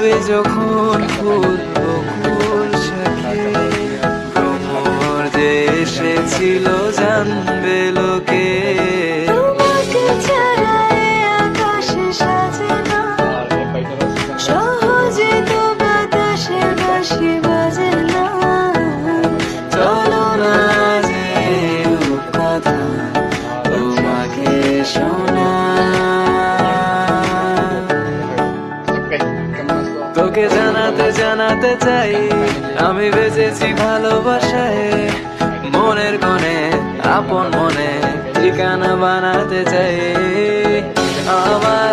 ফুটবে যখন ফুল বকুল শাখে, ভ্রমর যে এসেছিল জানবে লোকে। তোমাকে ছাড়া এ আকাশে সাজে না, সহজে তো বাতাসের বাঁশি বাজে না। চলো না যে রূপকথা তোমাকে শোনা, তোকে জানাতে জানাতে চাই আমি বেঁচেছি ভালোবাসায়। মনের কোণে আপন মনে ঠিকানা বানাতে চাই আমার।